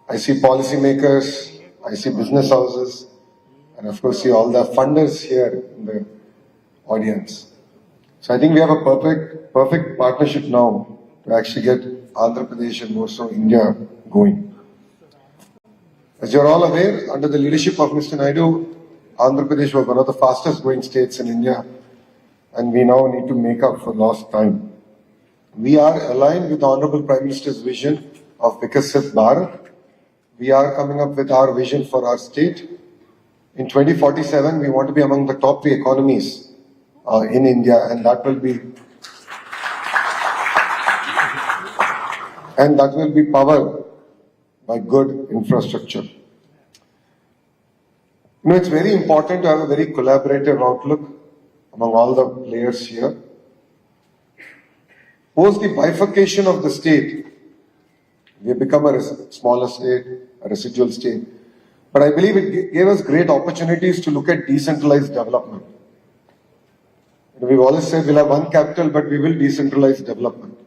I see policymakers, I see business houses, and of course see all the funders here in the audience. So I think we have a perfect partnership now to actually get Andhra Pradesh and more so India going. As you're all aware, under the leadership of Mr. Naidu, Andhra Pradesh was one of the fastest growing states in India, and we now need to make up for lost time. We are aligned with the Honorable Prime Minister's vision of Vikasit Bharat. We are coming up with our vision for our state. In 2047, we want to be among the top 3 economies in India, and that will be powered by good infrastructure. You know, it's very important to have a very collaborative outlook among all the players here. Post the bifurcation of the state, we have become a smaller state, a residual state. But I believe it gave us great opportunities to look at decentralized development. We've always said we'll have one capital, but we will decentralize development.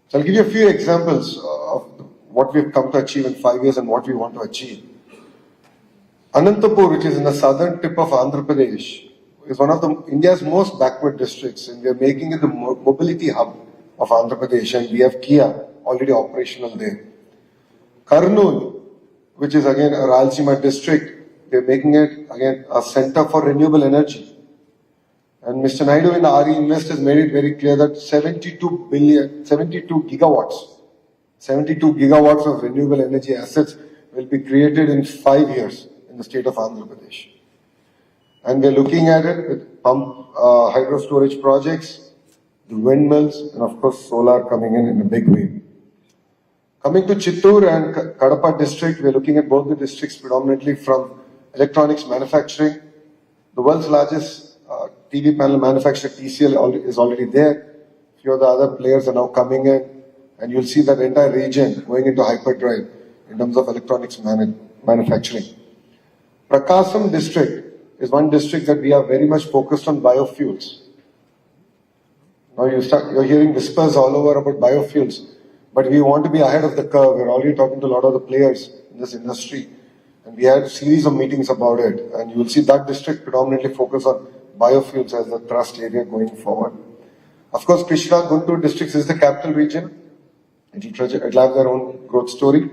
So I'll give you a few examples of what we've come to achieve in 5 years and what we want to achieve. Anantapur, which is in the southern tip of Andhra Pradesh, is one of India's most backward districts, and we are making it the mobility hub of Andhra Pradesh, and we have Kia already operational there. Kurnool, which is again a Rayalaseema district, we are making it again a center for renewable energy. And Mr. Naidu in the RE Invest has made it very clear that 72 gigawatts of renewable energy assets will be created in 5 years in the state of Andhra Pradesh. And we're looking at it with pump hydro storage projects, the windmills, and of course solar coming in a big way. Coming to Chittoor and Kadapa district, we're looking at both the districts predominantly from electronics manufacturing. The world's largest TV panel manufacturer, TCL, is already there. A few of the other players are now coming in, and you'll see that entire region going into hyperdrive in terms of electronics manufacturing. Prakasam district is one district that we are very much focused on biofuels. Now you're hearing whispers all over about biofuels, but we want to be ahead of the curve. We're already talking to a lot of the players in this industry, and we had a series of meetings about it, and you will see that district predominantly focus on biofuels as the thrust area going forward. Of course, Krishna Guntur districts is the capital region. It'll have their own growth story.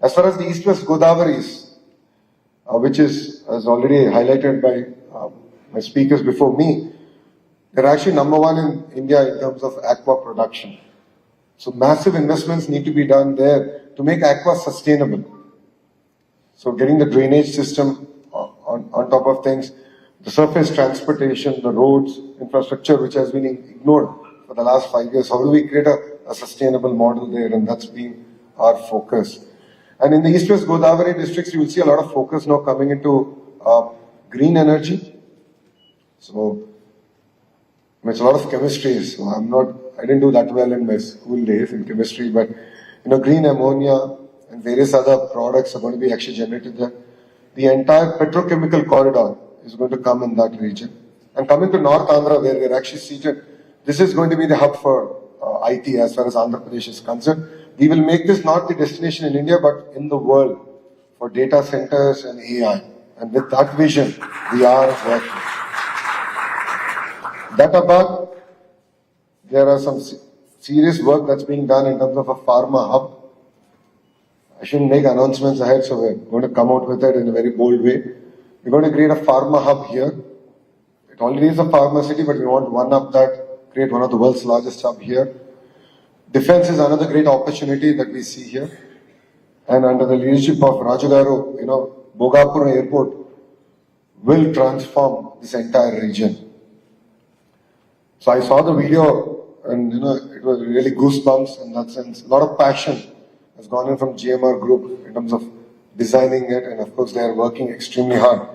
As far as the East-West Godavaris, which is, as already highlighted by my speakers before me, they're actually number 1 in India in terms of aqua production. So massive investments need to be done there to make aqua sustainable. So getting the drainage system on top of things, the surface transportation, the roads, infrastructure, which has been ignored for the last 5 years. How do we create a sustainable model there? And that's been our focus. And in the East-West Godavari districts, you will see a lot of focus now coming into green energy. So it's a lot of chemistry. So I didn't do that well in my school days in chemistry, but green ammonia and various other products are going to be actually generated there. The entire petrochemical corridor is going to come in that region. And coming to North Andhra, where we're actually seated, this is going to be the hub for IT as far as Andhra Pradesh is concerned. We will make this not the destination in India, but in the world for data centers and AI. And with that vision, we are working. That above, there are some serious work that's being done in terms of a pharma hub. I shouldn't make announcements ahead, so we're going to come out with it in a very bold way. We're going to create a pharma hub here. It already is a pharma city, but we want to one-up that, create one of the world's largest hub here. Defense is another great opportunity that we see here. And under the leadership of Rajagaru, Bogapur Airport will transform this entire region. So I saw the video and, it was really goosebumps in that sense. A lot of passion has gone in from GMR Group in terms of designing it, and of course they are working extremely hard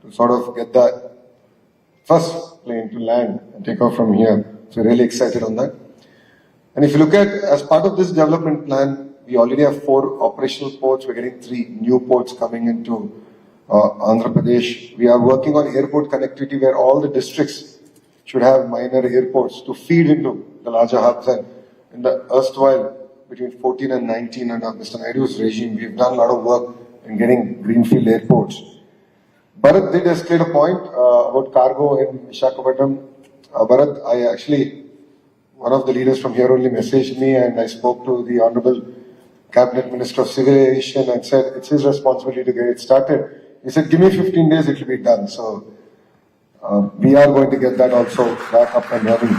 to sort of get the first plane to land and take off from here. So really excited on that. And if you look at, as part of this development plan, we already have 4 operational ports. We're getting 3 new ports coming into Andhra Pradesh. We are working on airport connectivity where all the districts should have minor airports to feed into the larger hubs. And in the erstwhile between 14 and 19 under Mr. Naidu's regime, we've done a lot of work in getting greenfield airports. Bharat did escalate a point about cargo in Visakhapatnam. Bharat, one of the leaders from here only messaged me, and I spoke to the Honorable Cabinet Minister of Civil Aviation and said it's his responsibility to get it started. He said, give me 15 days, it will be done. So we are going to get that also back up and running.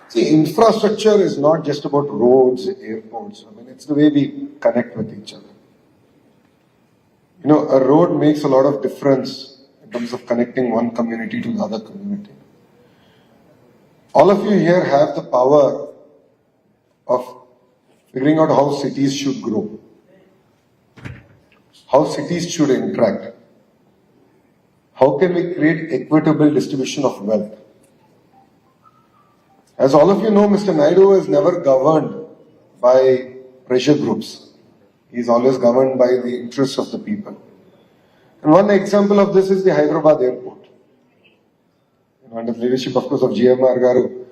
See, infrastructure is not just about roads, airports. I mean, it's the way we connect with each other. You know, a road makes a lot of difference in terms of connecting one community to the other community. All of you here have the power of figuring out how cities should grow, how cities should interact, how can we create equitable distribution of wealth. As all of you know, Mr. Naidu is never governed by pressure groups. He is always governed by the interests of the people. And one example of this is the Hyderabad airport. You know, under the leadership, of course, of GMR Garu.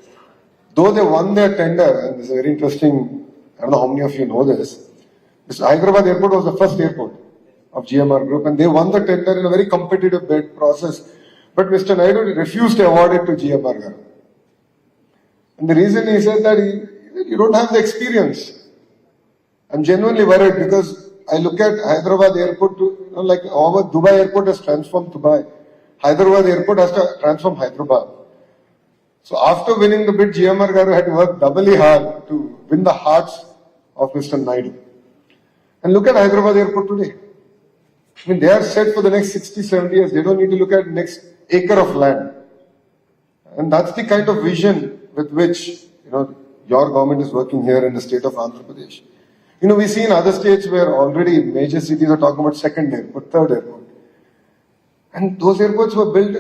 Though they won their tender, and this is very interesting, I don't know how many of you know this, Hyderabad airport was the first airport of GMR Group, and they won the tender in a very competitive bid process. But Mr. Naidu refused to award it to GMR Garu. And the reason he said that you don't have the experience. I'm genuinely worried because I look at Hyderabad airport to, like our Dubai airport has transformed Dubai. Hyderabad airport has to transform Hyderabad. So after winning the bid, GMR Garu had to work doubly hard to win the hearts of Mr. Naidu. And look at Hyderabad airport today. I mean, they are set for the next 60, 70 years. They don't need to look at next acre of land. And that's the kind of vision with which, you know, your government is working here in the state of Andhra Pradesh. You know, we see in other states where already major cities are talking about second airport, third airport. And those airports were built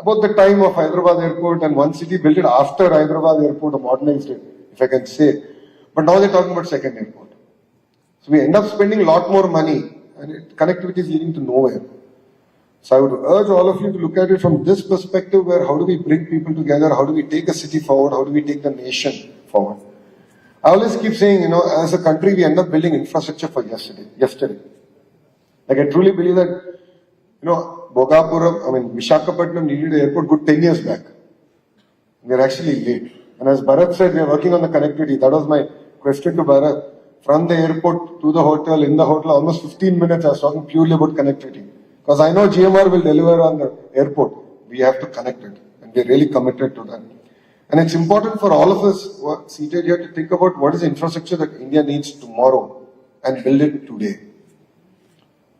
about the time of Hyderabad airport, and one city built it after Hyderabad airport or modernized it, if I can say. But now they're talking about second airport. So we end up spending a lot more money, and connectivity is leading to nowhere. So I would urge all of you to look at it from this perspective, where how do we bring people together, how do we take a city forward, how do we take the nation forward. I always keep saying, you know, as a country, we end up building infrastructure for yesterday. Like I truly believe that, you know, Visakhapatnam needed an airport good 10 years back. We're actually late. And as Bharat said, we are working on the connectivity. That was my question to Bharat. From the airport to the hotel, in the hotel, almost 15 minutes I was talking purely about connectivity. Because I know GMR will deliver on the airport. We have to connect it. And we're really committed to that. And it's important for all of us who are seated here to think about what is the infrastructure that India needs tomorrow and build it today.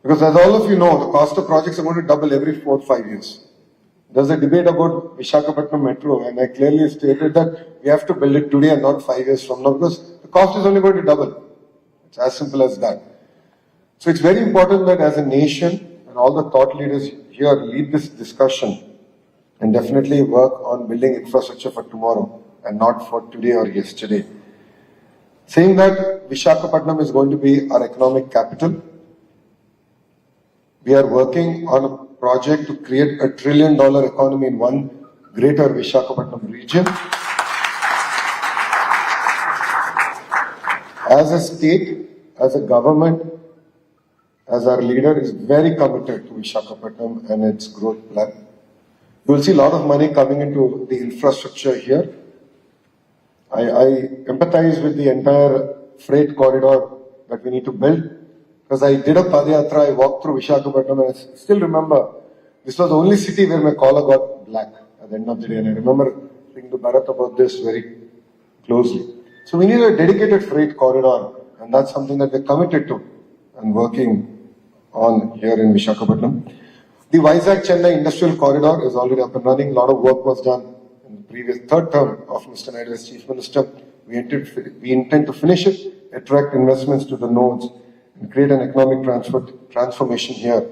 Because as all of you know, the cost of projects are going to double every 4 or 5 years. There's a debate about Visakhapatnam Metro, and I clearly stated that we have to build it today and not 5 years from now, because the cost is only going to double. It's as simple as that. So it's very important that as a nation, and all the thought leaders here lead this discussion and definitely work on building infrastructure for tomorrow and not for today or yesterday. Saying that Visakhapatnam is going to be our economic capital, we are working on a project to create $1 trillion economy in one greater Visakhapatnam region. As a state, as a government, as our leader is very committed to Visakhapatnam and its growth plan. You will see a lot of money coming into the infrastructure here. I empathize with the entire freight corridor that we need to build. Because I did a Padayatra, I walked through Visakhapatnam, and I still remember this was the only city where my collar got black at the end of the day. And I remember thinking to Bharat about this very closely. So we need a dedicated freight corridor, and that's something that we're committed to and working on here in Visakhapatnam. The Vizag-Chennai Industrial Corridor is already up and running. A lot of work was done in the previous third term of Mr. Naidu as Chief Minister. We intend to finish it, attract investments to the nodes, and create an economic transformation here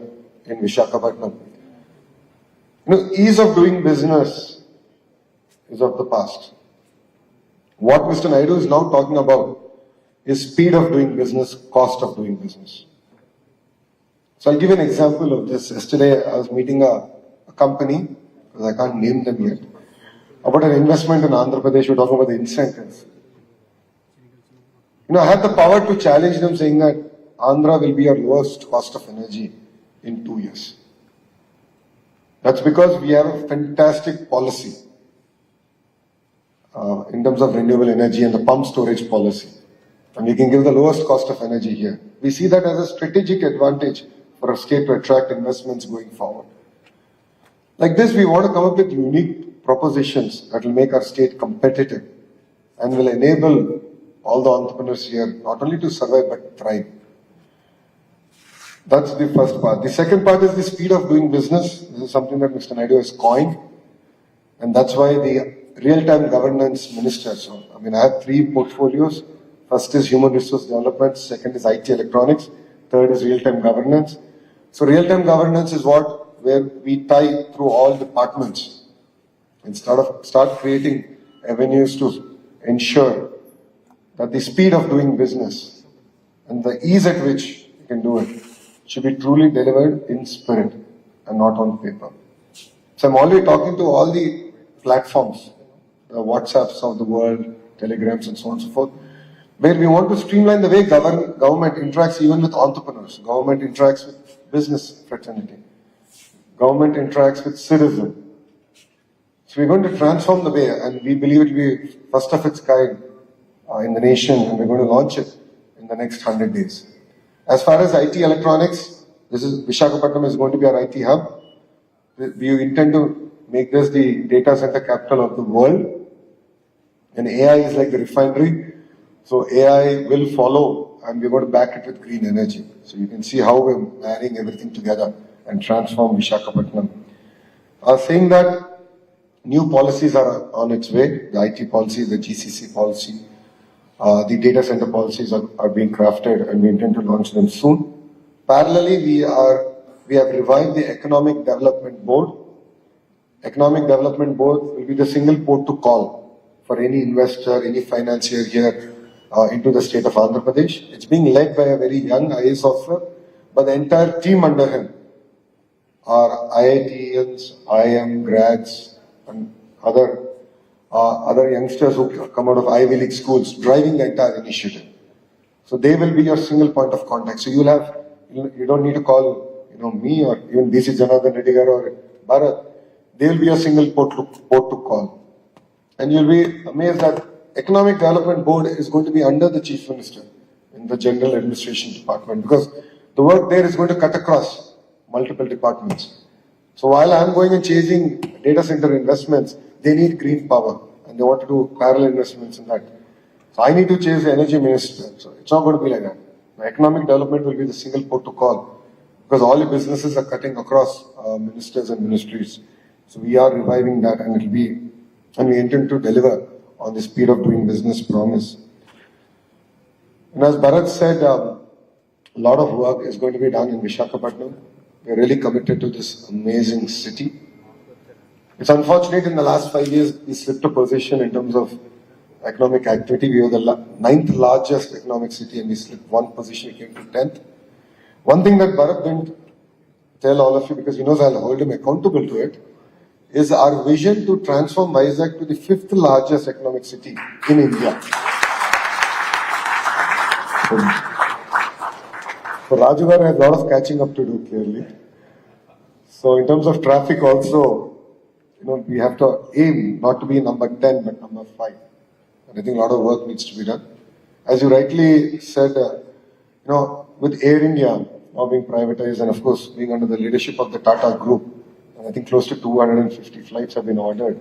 in Visakhapatnam. You know, ease of doing business is of the past. What Mr. Naidu is now talking about is speed of doing business, cost of doing business. So I'll give you an example of this. Yesterday I was meeting a company, because I can't name them yet, about an investment in Andhra Pradesh. We're talking about the incentives. I had the power to challenge them saying that Andhra will be our lowest cost of energy in 2 years. That's because we have a fantastic policy in terms of renewable energy and the pump storage policy. And we can give the lowest cost of energy here. We see that as a strategic advantage for a state to attract investments going forward. Like this, we want to come up with unique propositions that will make our state competitive and will enable all the entrepreneurs here not only to survive but thrive. That's the first part. The second part is the speed of doing business. This is something that Mr. Naidu has coined, and that's why the real-time governance minister. So, I have 3 portfolios. First is human resource development, second is IT electronics, third is real-time governance. So real-time governance is where we tie through all departments and start creating avenues to ensure that the speed of doing business and the ease at which you can do it should be truly delivered in spirit and not on paper. So I'm already talking to all the platforms, the WhatsApps of the world, Telegrams and so on and so forth, where we want to streamline the way government interacts even with entrepreneurs. Government interacts with business fraternity. Government interacts with citizen. So we're going to transform the way, and we believe it will be first of its kind in the nation, and we're going to launch it in the next 100 days. As far as IT electronics, Visakhapatnam is going to be our IT hub. We intend to make this the data center capital of the world. And AI is like the refinery. So AI will follow, and we're going to back it with green energy. So you can see how we're marrying everything together and transform Visakhapatnam. Saying that new policies are on its way, the IT policy, the GCC policy, the data center policies are being crafted, and we intend to launch them soon. Parallelly, we have revived the Economic Development Board. Economic Development Board will be the single port to call for any investor, any financier here into the state of Andhra Pradesh. It's being led by a very young IAS officer, but the entire team under him are IITians, IIM grads, and other youngsters who come out of Ivy League schools driving the entire initiative. So they will be your single point of contact. So you don't need to call me or even BC Janardhan Reddy or Bharat. They will be a single port to call. And you'll be amazed that Economic Development Board is going to be under the Chief Minister in the General Administration Department, because the work there is going to cut across multiple departments. So while I'm going and chasing data center investments, they need green power and they want to do parallel investments in that. So I need to chase the energy minister. So it's not going to be like that. The economic development will be the single port to call, because all the businesses are cutting across ministers and ministries. So we are reviving that, and we intend to deliver on the speed of doing business promise. And as Bharat said, a lot of work is going to be done in Visakhapatnam. We're really committed to this amazing city. It's unfortunate in the last 5 years we slipped a position in terms of economic activity. We were the 9th largest economic city and we slipped 1 position, we came to 10th. One thing that Bharat didn't tell all of you, because he knows I'll hold him accountable to it, is our vision to transform Vizag to the 5th largest economic city in India. So Rajugar has a lot of catching up to do, clearly. So in terms of traffic also, we have to aim not to be number 10, but number 5. And I think a lot of work needs to be done. As you rightly said, with Air India now being privatized and of course being under the leadership of the Tata Group, and I think close to 250 flights have been ordered.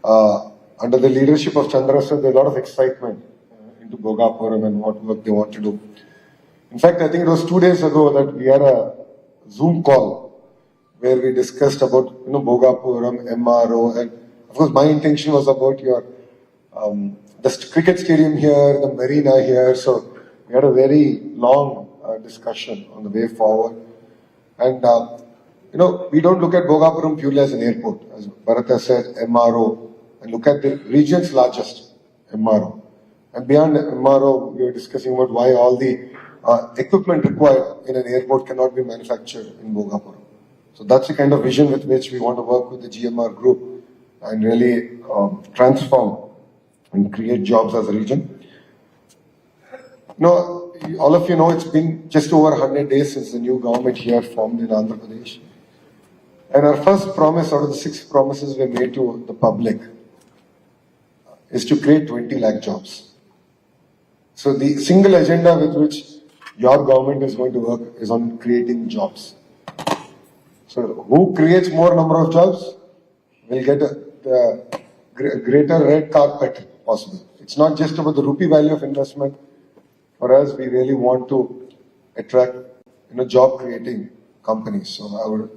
Under the leadership of Chandra sir, there's a lot of excitement into Bhogapuram and what work they want to do. In fact, I think it was 2 days ago that we had a Zoom call where we discussed about Bhogapuram, MRO, and of course my intention was about the cricket stadium here, the marina here. So we had a very long discussion on the way forward. And we don't look at Bhogapuram purely as an airport, as Bharat said, MRO, and look at the region's largest MRO. And beyond MRO, we were discussing about why all the equipment required in an airport cannot be manufactured in Bhogapuram. So that's the kind of vision with which we want to work with the GMR group and really transform and create jobs as a region. No, all of you know it's been just over 100 days since the new government here formed in Andhra Pradesh. And our first promise out of the 6 promises we made to the public is to create 20 lakh jobs. So the single agenda with which your government is going to work is on creating jobs. So who creates more number of jobs will get the greater red carpet possible. It's not just about the rupee value of investment. For us, we really want to attract job creating companies. So I would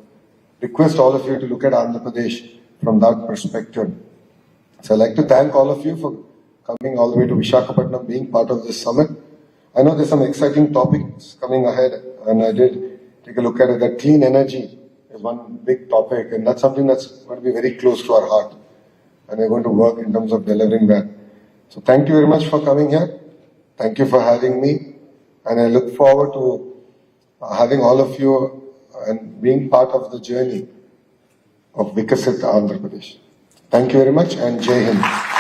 request all of you to look at Andhra Pradesh from that perspective. So I'd like to thank all of you for coming all the way to Visakhapatnam, being part of this summit. I know there's some exciting topics coming ahead, and I did take a look at it. That clean energy is one big topic, and that's something that's going to be very close to our heart. And we're going to work in terms of delivering that. So thank you very much for coming here. Thank you for having me. And I look forward to having all of you and being part of the journey of Vikasit Andhra Pradesh. Thank you very much, and Jai Hind.